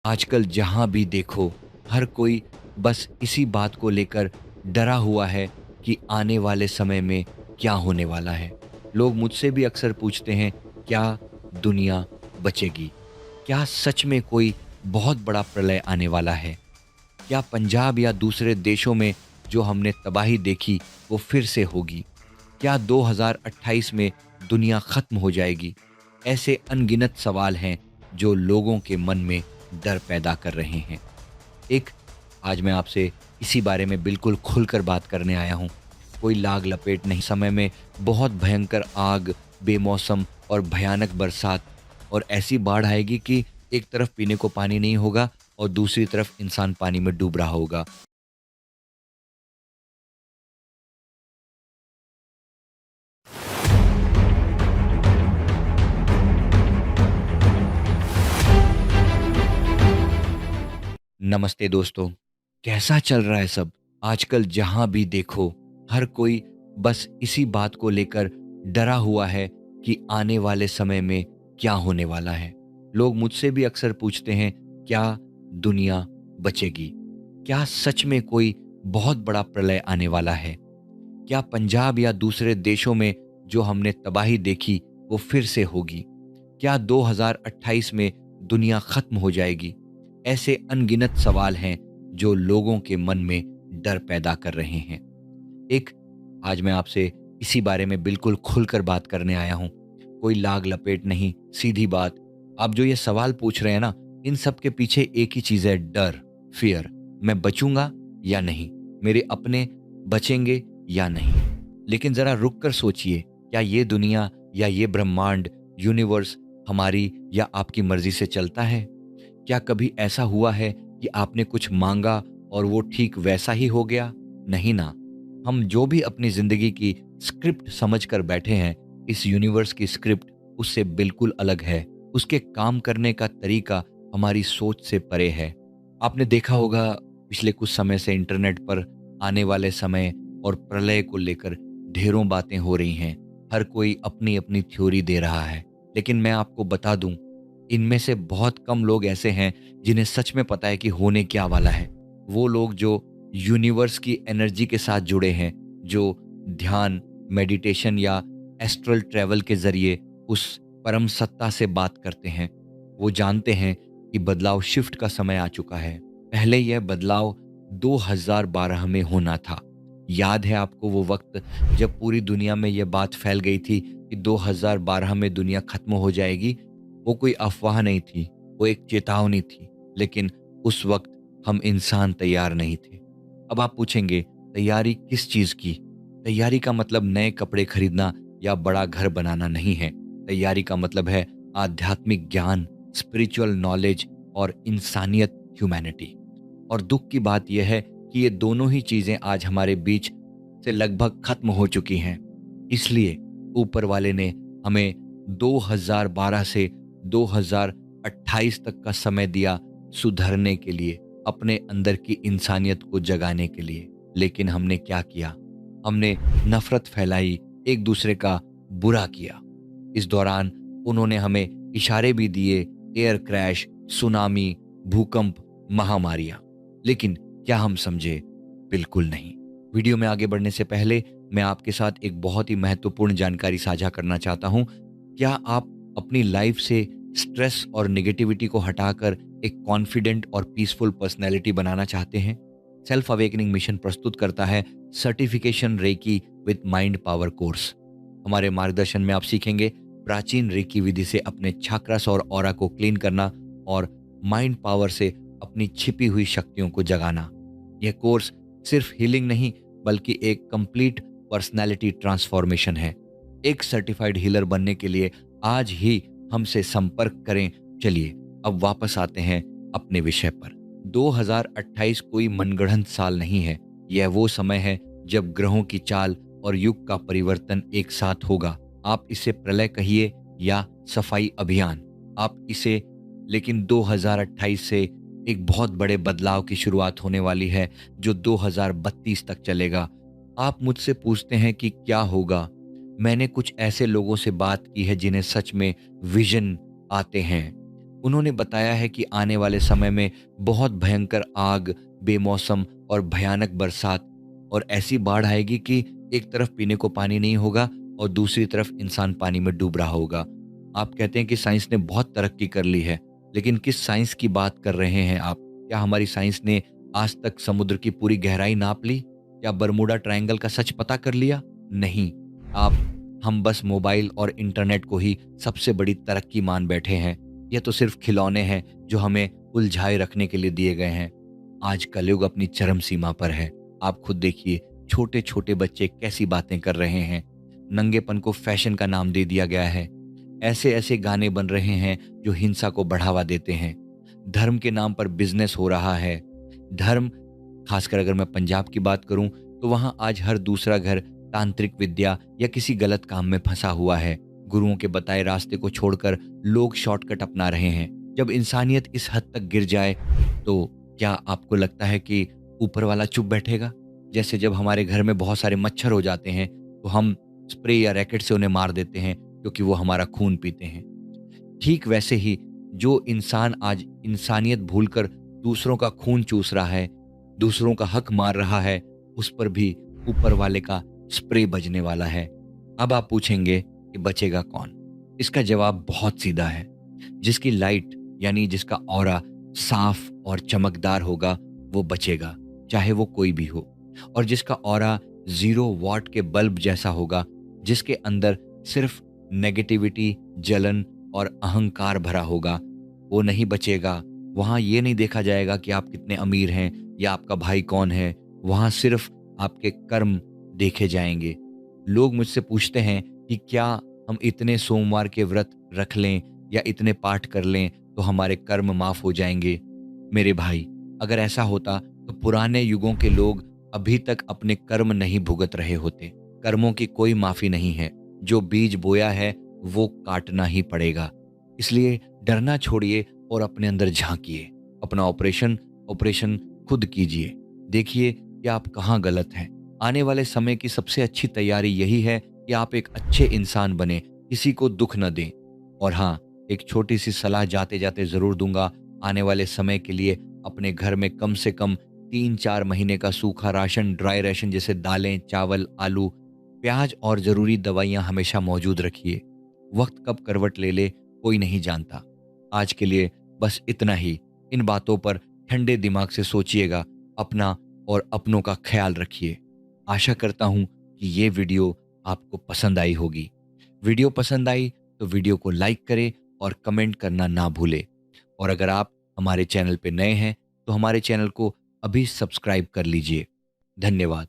आजकल जहाँ भी देखो, हर कोई बस इसी बात को लेकर डरा हुआ है कि आने वाले समय में क्या होने वाला है। लोग मुझसे भी अक्सर पूछते हैं, क्या दुनिया बचेगी? क्या सच में कोई बहुत बड़ा प्रलय आने वाला है? क्या पंजाब या दूसरे देशों में जो हमने तबाही देखी, वो फिर से होगी? क्या 2028 में दुनिया खत्म हो जाएगी? ऐसे अनगिनत सवाल हैं जो लोगों के मन में डर पैदा कर रहे हैं। एक आज मैं आपसे इसी बारे में बिल्कुल खुलकर बात करने आया हूँ। कोई लाग लपेट नहीं, समय में बहुत भयंकर आग, बेमौसम और भयानक बरसात और ऐसी बाढ़ आएगी कि एक तरफ पीने को पानी नहीं होगा और दूसरी तरफ इंसान पानी में डूब रहा होगा। नमस्ते दोस्तों, कैसा चल रहा है सब? आजकल जहाँ भी देखो, हर कोई बस इसी बात को लेकर डरा हुआ है कि आने वाले समय में क्या होने वाला है। लोग मुझसे भी अक्सर पूछते हैं, क्या दुनिया बचेगी? क्या सच में कोई बहुत बड़ा प्रलय आने वाला है? क्या पंजाब या दूसरे देशों में जो हमने तबाही देखी, वो फिर से होगी? क्या 2028 में दुनिया खत्म हो जाएगी? ऐसे अनगिनत सवाल हैं जो लोगों के मन में डर पैदा कर रहे हैं। एक आज मैं आपसे इसी बारे में बिल्कुल खुलकर बात करने आया हूँ। कोई लाग लपेट नहीं, सीधी बात। आप जो ये सवाल पूछ रहे हैं ना, इन सब के पीछे एक ही चीज़ है, डर, फ़ियर। मैं बचूँगा या नहीं? मेरे अपने बचेंगे या नहीं? लेकिन ज़रा रुक कर सोचिए, क्या ये दुनिया या ये ब्रह्मांड, यूनिवर्स हमारी या आपकी मर्ज़ी से चलता है? क्या कभी ऐसा हुआ है कि आपने कुछ माँगा और वो ठीक वैसा ही हो गया? नहीं ना। हम जो भी अपनी ज़िंदगी की स्क्रिप्ट समझ कर बैठे हैं, इस यूनिवर्स की स्क्रिप्ट उससे बिल्कुल अलग है। उसके काम करने का तरीका हमारी सोच से परे है। आपने देखा होगा, पिछले कुछ समय से इंटरनेट पर आने वाले समय और प्रलय को लेकर ढेरों बातें हो रही हैं। हर कोई अपनी-अपनी थ्योरी दे रहा है। लेकिन मैं आपको बता दूँ, इनमें से बहुत कम लोग ऐसे हैं जिन्हें सच में पता है कि होने क्या वाला है। वो लोग जो यूनिवर्स की एनर्जी के साथ जुड़े हैं, जो ध्यान, मेडिटेशन या एस्ट्रल ट्रैवल के ज़रिए उस परम सत्ता से बात करते हैं। वो जानते हैं कि बदलाव शिफ्ट का समय आ चुका है। पहले यह बदलाव 2012 में होना था। याद है आपको वो वक़्त जब पूरी दुनिया में ये बात फैल गई थी कि 2012 में दुनिया खत्म हो जाएगी? वो कोई अफ़वाह नहीं थी, वो एक चेतावनी थी। लेकिन उस वक़्त हम इंसान तैयार नहीं थे। अब आप पूछेंगे, तैयारी किस चीज़ की? तैयारी का मतलब नए कपड़े खरीदना या बड़ा घर बनाना नहीं है। तैयारी का मतलब है आध्यात्मिक ज्ञान, स्पिरिचुअल नॉलेज और इंसानियत, ह्यूमैनिटी। और दुःख की बात यह है कि ये दोनों ही चीज़ें आज हमारे बीच से लगभग खत्म हो चुकी हैं। इसलिए ऊपर वाले ने हमें 2012 से 2028 तक का समय दिया सुधरने के लिए, अपने अंदर की इंसानियत को जगाने के लिए। लेकिन हमने क्या किया? हमने नफ़रत फैलाई, एक दूसरे का बुरा किया। इस दौरान उन्होंने हमें इशारे भी दिए, एयर क्रैश, सुनामी, भूकंप, महामारियाँ। लेकिन क्या हम समझे? बिल्कुल नहीं। वीडियो में आगे बढ़ने से पहले मैं आपके साथ एक बहुत ही महत्वपूर्ण जानकारी साझा करना चाहता हूँ। क्या आप अपनी लाइफ से स्ट्रेस और नेगेटिविटी को हटाकर एक कॉन्फिडेंट और पीसफुल पर्सनैलिटी बनाना चाहते हैं? सेल्फ अवेकनिंग मिशन प्रस्तुत करता है certification reiki with mind power course. हमारे मार्गदर्शन में आप सीखेंगे प्राचीन रेकी विधि से अपने छाक्रास और ऑरा को क्लीन करना और माइंड पावर से अपनी छिपी हुई शक्तियों को जगाना। यह कोर्स सिर्फ हीलिंग नहीं, बल्कि एक कंप्लीट पर्सनैलिटी ट्रांसफॉर्मेशन है। एक सर्टिफाइड हीलर बनने के लिए आज ही हमसे संपर्क करें। चलिए अब वापस आते हैं अपने विषय पर। 2028 कोई मनगढ़ंत साल नहीं है। यह वो समय है जब ग्रहों की चाल और युग का परिवर्तन एक साथ होगा। आप इसे प्रलय कहिए या सफाई अभियान, आप इसे, लेकिन 2028 से एक बहुत बड़े बदलाव की शुरुआत होने वाली है जो 2032 तक चलेगा। आप मुझसे पूछते हैं कि क्या होगा? मैंने कुछ ऐसे लोगों से बात की है जिन्हें सच में विजन आते हैं, उन्होंने बताया है कि आने वाले समय में बहुत भयंकर आग, बेमौसम और भयानक बरसात और ऐसी बाढ़ आएगी कि एक तरफ पीने को पानी नहीं होगा और दूसरी तरफ इंसान पानी में डूब रहा होगा। आप कहते हैं कि साइंस ने बहुत तरक्की कर ली है, लेकिन किस साइंस की बात कर रहे हैं आप? क्या हमारी साइंस ने आज तक समुद्र की पूरी गहराई नाप ली? क्या बरमूडा ट्रायंगल का सच पता कर लिया? नहीं। आप हम बस मोबाइल और इंटरनेट को ही सबसे बड़ी तरक्की मान बैठे हैं। ये तो सिर्फ खिलौने हैं जो हमें उलझाए रखने के लिए दिए गए हैं। आज कलयुग अपनी चरम सीमा पर है। आप खुद देखिए, छोटे-छोटे बच्चे कैसी बातें कर रहे हैं। नंगेपन को फैशन का नाम दे दिया गया है। ऐसे-ऐसे गाने बन रहे हैं जो हिंसा को बढ़ावा देते हैं। धर्म के नाम पर बिज़नेस हो रहा है। धर्म, खासकर अगर मैं पंजाब की बात करूं, तो वहां आज हर दूसरा घर तांत्रिक विद्या या किसी गलत काम में फंसा हुआ है। गुरुओं के बताए रास्ते को छोड़कर लोग शॉर्टकट अपना रहे हैं। जब इंसानियत इस हद तक गिर जाए, तो क्या आपको लगता है कि ऊपर वाला चुप बैठेगा? जैसे जब हमारे घर में बहुत सारे मच्छर हो जाते हैं, तो हम स्प्रे या रैकेट से उन्हें मार देते हैं क्योंकि वो हमारा खून पीते हैं। ठीक वैसे ही जो इंसान आज इंसानियत भूलकर दूसरों का खून चूस रहा है, दूसरों का हक मार रहा है, उस पर भी ऊपर वाले का स्प्रे बजने वाला है। अब आप पूछेंगे कि बचेगा कौन? इसका जवाब बहुत सीधा है। जिसकी लाइट यानी जिसका ऑरा साफ और चमकदार होगा, वो बचेगा, चाहे वो कोई भी हो। और जिसका ऑरा 0 वॉट के बल्ब जैसा होगा, जिसके अंदर सिर्फ नेगेटिविटी, जलन और अहंकार भरा होगा, वो नहीं बचेगा। वहाँ ये नहीं देखा जाएगा कि आप कितने अमीर हैं या आपका भाई कौन है। वहाँ सिर्फ आपके कर्म देखे जाएंगे। लोग मुझसे पूछते हैं कि क्या हम इतने सोमवार के व्रत रख लें या इतने पाठ कर लें तो हमारे कर्म माफ हो जाएंगे? मेरे भाई, अगर ऐसा होता तो पुराने युगों के लोग अभी तक अपने कर्म नहीं भुगत रहे होते। कर्मों की कोई माफी नहीं है। जो बीज बोया है वो काटना ही पड़ेगा। इसलिए डरना छोड़िए और अपने अंदर झांकिए। अपना ऑपरेशन ऑपरेशन खुद कीजिए। देखिए कि आप कहाँ गलत हैं। आने वाले समय की सबसे अच्छी तैयारी यही है कि आप एक अच्छे इंसान बने, किसी को दुख न दें। और हाँ, एक छोटी सी सलाह जाते जाते जरूर दूंगा। आने वाले समय के लिए अपने घर में कम से कम 3-4 महीने का सूखा राशन, ड्राई राशन जैसे दालें, चावल, आलू, प्याज और ज़रूरी दवाइयाँ हमेशा मौजूद रखिए। वक्त कब करवट ले ले कोई नहीं जानता। आज के लिए बस इतना ही। इन बातों पर ठंडे दिमाग से सोचिएगा। अपना और अपनों का ख्याल रखिए। आशा करता हूँ कि ये वीडियो आपको पसंद आई होगी। वीडियो पसंद आई तो वीडियो को लाइक करें और कमेंट करना ना भूलें। और अगर आप हमारे चैनल पे नए हैं तो हमारे चैनल को अभी सब्सक्राइब कर लीजिए। धन्यवाद।